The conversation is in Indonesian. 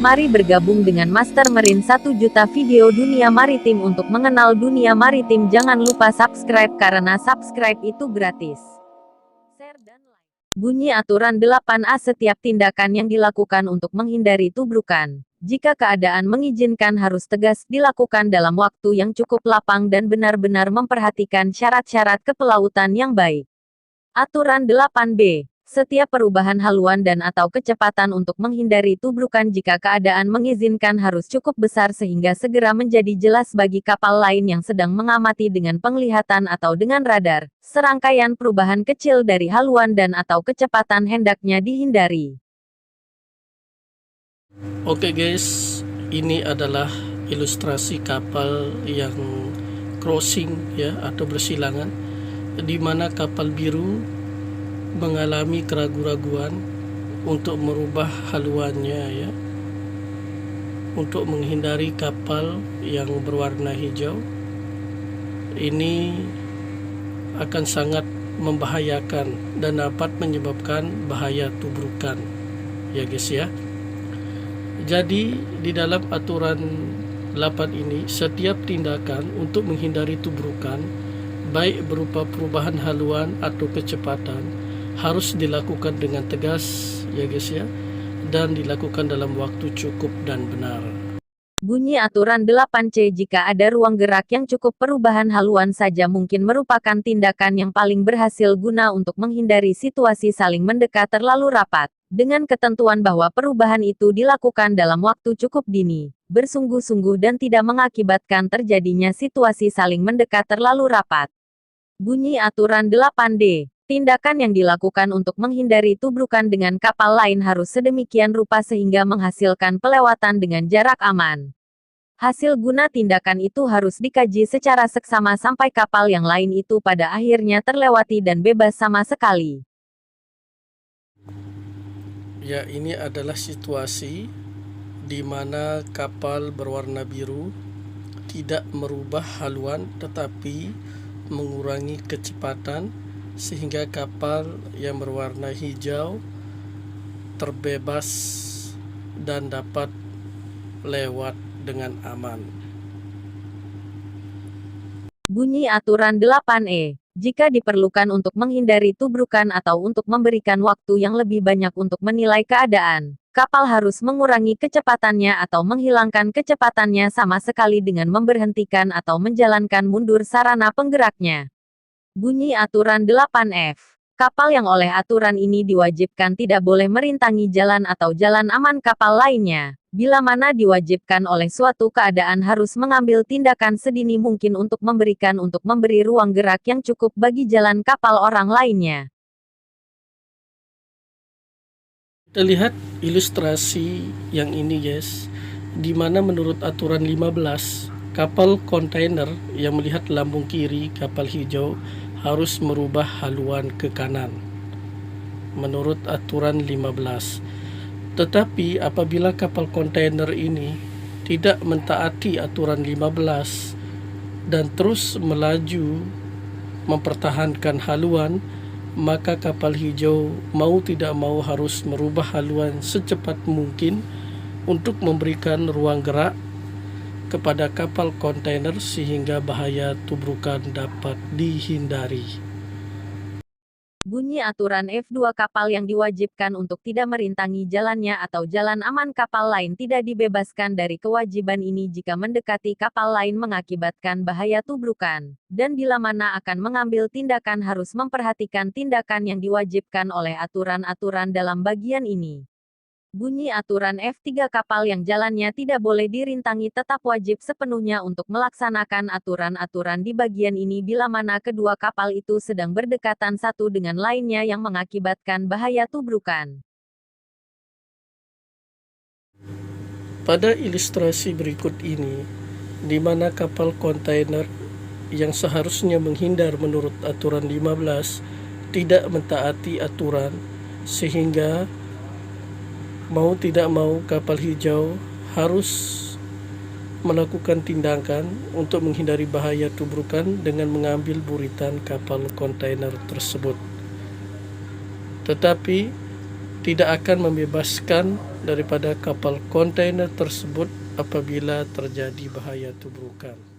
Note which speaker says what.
Speaker 1: Mari bergabung dengan Master Marine 1 juta video dunia maritim untuk mengenal dunia maritim. Jangan lupa subscribe karena subscribe itu gratis. Share dan like. Bunyi aturan 8A. Setiap tindakan yang dilakukan untuk menghindari tubrukan, jika keadaan mengizinkan, harus tegas dilakukan dalam waktu yang cukup lapang dan benar-benar memperhatikan syarat-syarat kepelautan yang baik. Aturan 8B. Setiap perubahan haluan dan atau kecepatan untuk menghindari tubrukan jika keadaan mengizinkan harus cukup besar sehingga segera menjadi jelas bagi kapal lain yang sedang mengamati dengan penglihatan atau dengan radar. Serangkaian perubahan kecil dari haluan dan atau kecepatan hendaknya dihindari.
Speaker 2: Oke guys, ini adalah ilustrasi kapal yang crossing ya atau bersilangan, di mana kapal biru mengalami keraguan-raguan untuk merubah haluannya ya, untuk menghindari kapal yang berwarna hijau. Ini akan sangat membahayakan dan dapat menyebabkan bahaya tubrukan ya guys ya. Jadi di dalam aturan 8 ini, setiap tindakan untuk menghindari tubrukan, baik berupa perubahan haluan atau kecepatan, harus dilakukan dengan tegas ya guys ya, dan dilakukan dalam waktu cukup dan benar.
Speaker 1: Bunyi aturan 8C. Jika ada ruang gerak yang cukup, perubahan haluan saja mungkin merupakan tindakan yang paling berhasil guna untuk menghindari situasi saling mendekat terlalu rapat, dengan ketentuan bahwa perubahan itu dilakukan dalam waktu cukup dini, bersungguh-sungguh dan tidak mengakibatkan terjadinya situasi saling mendekat terlalu rapat. Bunyi aturan 8D. Tindakan yang dilakukan untuk menghindari tubrukan dengan kapal lain harus sedemikian rupa sehingga menghasilkan pelewatan dengan jarak aman. Hasil guna tindakan itu harus dikaji secara seksama sampai kapal yang lain itu pada akhirnya terlewati dan bebas sama sekali.
Speaker 2: Ya, ini adalah situasi di mana kapal berwarna biru tidak merubah haluan tetapi mengurangi kecepatan, sehingga kapal yang berwarna hijau terbebas dan dapat lewat dengan aman.
Speaker 1: Bunyi aturan 8E. Jika diperlukan untuk menghindari tubrukan atau untuk memberikan waktu yang lebih banyak untuk menilai keadaan, kapal harus mengurangi kecepatannya atau menghilangkan kecepatannya sama sekali dengan memberhentikan atau menjalankan mundur sarana penggeraknya. Bunyi aturan 8F. Kapal yang oleh aturan ini diwajibkan tidak boleh merintangi jalan atau jalan aman kapal lainnya. Bila mana diwajibkan oleh suatu keadaan, harus mengambil tindakan sedini mungkin untuk memberi ruang gerak yang cukup bagi jalan kapal orang lainnya.
Speaker 2: Kita lihat ilustrasi yang ini guys, di mana menurut aturan 15, kapal kontainer yang melihat lambung kiri kapal hijau harus merubah haluan ke kanan menurut aturan 15. Tetapi apabila kapal kontainer ini tidak mentaati aturan 15 dan terus melaju mempertahankan haluan, maka kapal hijau mau tidak mau harus merubah haluan secepat mungkin untuk memberikan ruang gerak kepada kapal kontainer sehingga bahaya tubrukan dapat dihindari.
Speaker 1: Bunyi aturan F2. Kapal yang diwajibkan untuk tidak merintangi jalannya atau jalan aman kapal lain tidak dibebaskan dari kewajiban ini jika mendekati kapal lain mengakibatkan bahaya tubrukan, dan bila mana akan mengambil tindakan harus memperhatikan tindakan yang diwajibkan oleh aturan-aturan dalam bagian ini. Bunyi aturan F3. Kapal yang jalannya tidak boleh dirintangi tetap wajib sepenuhnya untuk melaksanakan aturan-aturan di bagian ini bila mana kedua kapal itu sedang berdekatan satu dengan lainnya yang mengakibatkan bahaya tubrukan.
Speaker 2: Pada ilustrasi berikut ini, di mana kapal kontainer yang seharusnya menghindar menurut aturan 15 tidak mentaati aturan, sehingga mau tidak mau kapal hijau harus melakukan tindakan untuk menghindari bahaya tubrukan dengan mengambil buritan kapal kontainer tersebut. Tetapi tidak akan membebaskan daripada kapal kontainer tersebut apabila terjadi bahaya tubrukan.